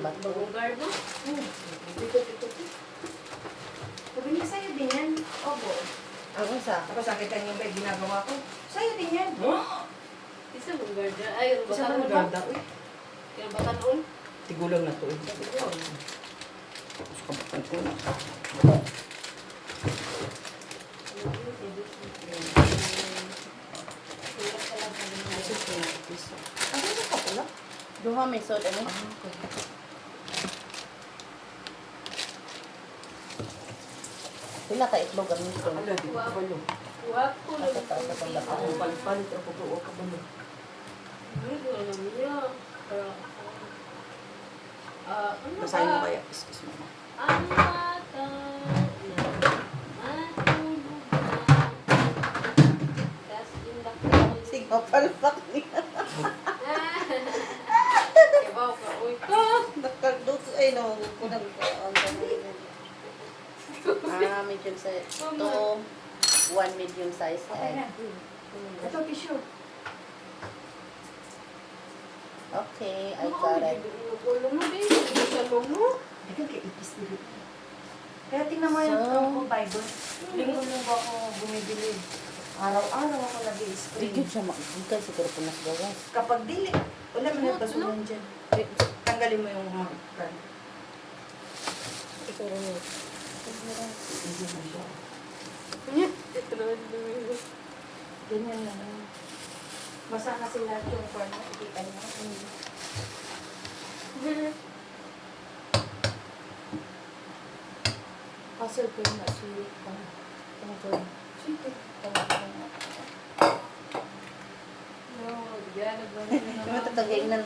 bato. Bagong garbo? Ikot-ikot. Sabi niya, sa'yo din yan. Opo. Ang isa. Ako sakit lang yung bag ginagawa ko. Sa'yo din yan. Isa mong garda. Ay, Isa batan lang ba? ganda. Uy, Kaya batan on? tigulang na to eh. Ikaw. Gusto ka bakal ko na. Ano na ka pala? Duha may sod ano? Pila ka itlog ang nito? Ala, di ba balo? Huwag ko lang. Ako palit-palit ako buo ka balo. Ay, ko alam niya. Pero, ano Basahin mo ba? kaya. Excuse me. Ang mata na matulog na. Tas indakal. Sige, palpak niya. Kibaw ka, uy ka. Nakagduto ay no, ko nang medium size. Ito, 1 medium size Okay na. egg. Ito, tissue. Okay, I got it. Ulo mo din. Sa lumo. Dagan kay ipis dito. Kaya tingnan mo yung So- ang Bible. Linggo-linggo ako bumibili. Araw-araw ako nag-i-spray. Bigyan siya makikita, siguro po nas gawas. Kapag dili, wala mo na basunan dyan. Tanggalin mo yung mga kan. Siguro yun. Hindi mo siya. Ito Ganyan na lang. Basa kasi lahat yung corn na ikita niyo. Pasal ko yung nasulit pa. Ano ko yun? Sige. Matatagay man.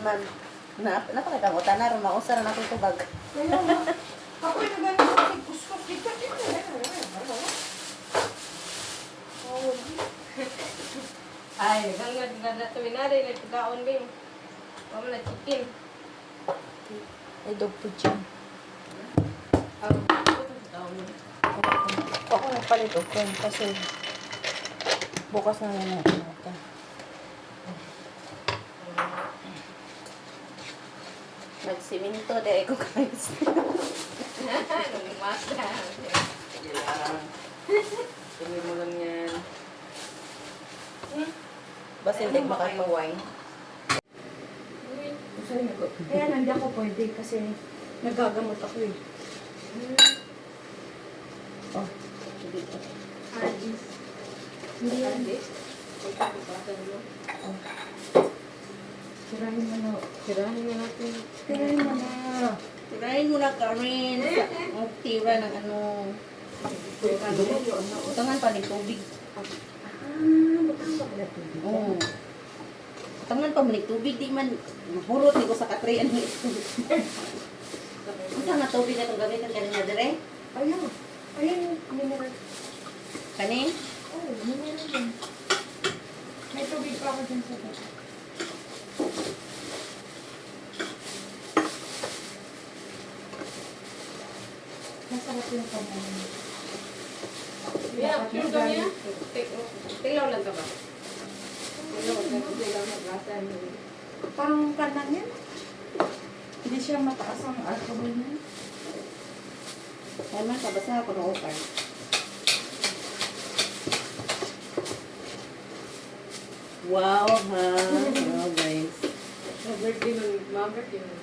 Napakitamutan na rin. Mausara na akong tubag. Kaya mo. Ako yung ganun kasi kuskus dito. Ay, hanggang na tuminari na pagkaon din. Wala na chicken. Ay, dog food yun. Ako nagpalit o corn kasi bukas na lang natin ito. Nagsiminto, di ako guys. Nung masa. Tuloy mo lang yan. Basta hindi makakaway. Kaya nandiyan ako pwede kasi nagagamot ako eh. Oh, dito. Hindi yan. Sirahin mo na. Sirahin na natin. Sirahin mo na. Tirahin mo na Karen. Ang tira ng ano. Utangan pa ng tubig. Butang ba pala tubig? Oo. Utangan pa ng tubig. Di man mahurot ni ko sa katriyan ni tubig. Utangan tubig na itong gamitin kanina dire. Ayun. Ayun yung mineral. Kanin? Oh, mineral din. May tubig pa ako dyan sa bata. Masarap yung pamalo. Yeah, sure ka niya? Tilaw lang ka ba? Tilaw na grasa. Parang kanan yan. Hindi siya mataas ang alcohol niya. Ay man, kabasa ako ng upar. Wow, ha? Wow, guys. Birthday mo, mga birthday mo.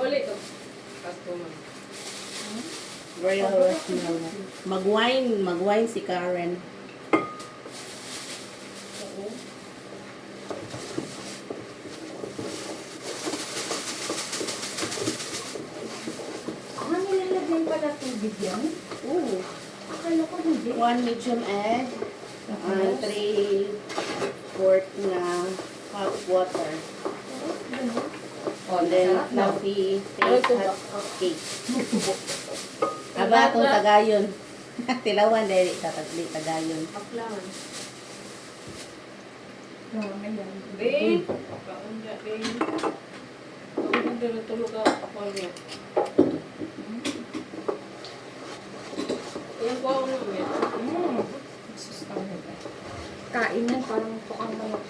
Uli to. Customer. Royal Restaurant. Mag-wine si Karen. Nilalagyan pala tubig yan? Oo. Akala ko hindi. 1 medium egg. 3/4 na hot water. And then, coffee, face, hot cake. Aba, itong tagayon. Tilawan, dahil tatagli tagayon. Aklaman. Ayan. Ben. Kaunda, Ben. Kaunda na tulog ka. Kapal niya. Yan po ako naman yan. Sus, kain yan, parang tukang manok.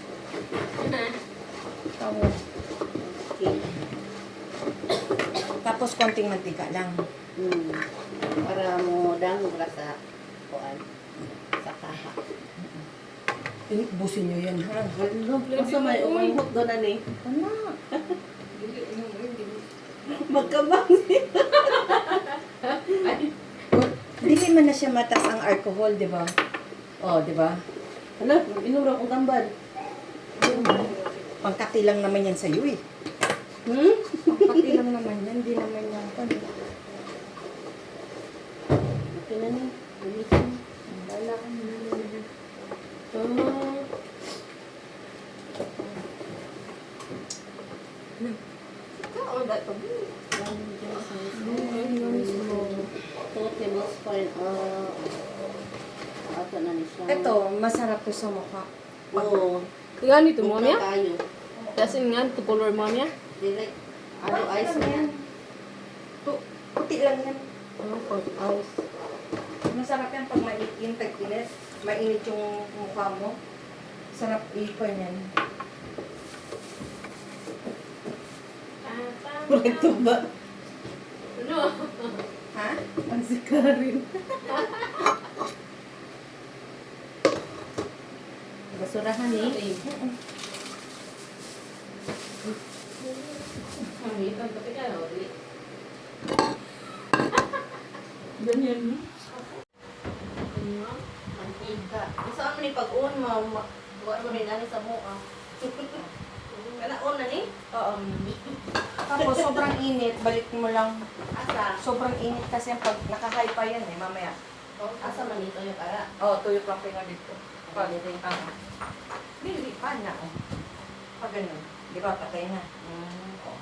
Tawo. Okay. Tapos konting mantika lang. Para mo dangog sa kuan sa kaha. Busin nyo yan, ha? Basta may umangkot doon na ni. Ano? Magkabang. Dili man na siya matas ang alcohol, di ba? Oh, di ba? Ano? Inura kong tambal. Pangkati lang naman yan sa'yo eh. Pangkati lang naman yan, di naman yan. Okay na ni. Ulitin. Wala ka na. Oo, dato. 2 tablespoon. Ato na ni siya. Ito, masarap to sa mukha. Oo. Yan ito mo Buka niya? kayo. Yasin nga, ito color mo niya? Direct. Ano ice na yan? Puti lang yan. Ano po? Ice. Masarap yan pag mainit, tag-init. Mainit yung mukha mo. Sarap ikon yan. Ito ba? Ano? Ha? Ang sikarin. Basurahan eh. Mamitan pa ka, o? Ganyan. Mantika. Saan mo ni pag-un mo? Huwag mo rin ano sa mukha. Kana-on na ni? Oo. Tapos sobrang init, balik mo lang. Asa? Sobrang init kasi pag nakahay pa yan eh, mamaya. Asa man dito yung kara? Oo, tuyok lang nga dito. Pag dili pa na. Oh. Pag ganun, di ba patay na? Oo.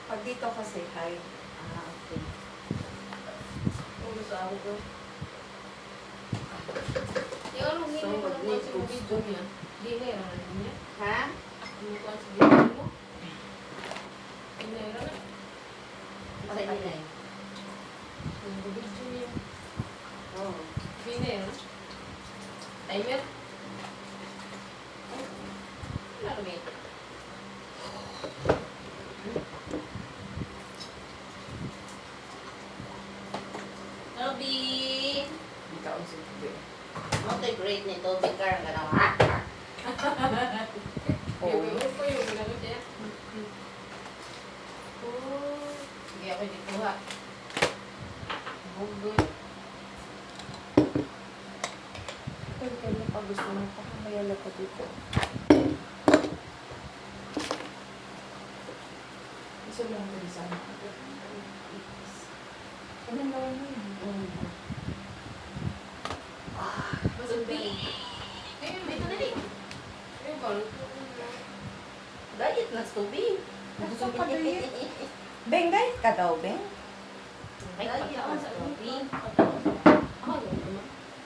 Pag dito kasi high. Okay. Kung gusto ako ko. Yung anong hindi mo naman sa video niya? Hindi na yun, ano niya? Ha? Ano ko sa video mo? Hindi na yun, Patay nila eh. Yung video niya. Oo. Hindi na yun. Timer? Ano kami? Toby! Hindi ka on sa video. Multi-grade ni Toby Car. Gano'n. Yung ko yung ginagawa niya. Oh, hindi ako dikuha. Bugoy. Pag ganyan pag gusto mo, pakamayala ka dito. Gusto mo lang sa ano naman yun? Toby! Ayun, may tanali. Ayun ba? Diet na Toby. Gusto ka diet? Beng, diet ka daw, Beng? Diet na Toby.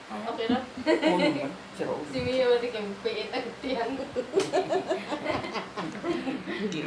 Ah, okay na. Oo naman. Siro. Si Mia mati kang pait ang tiyan. Hindi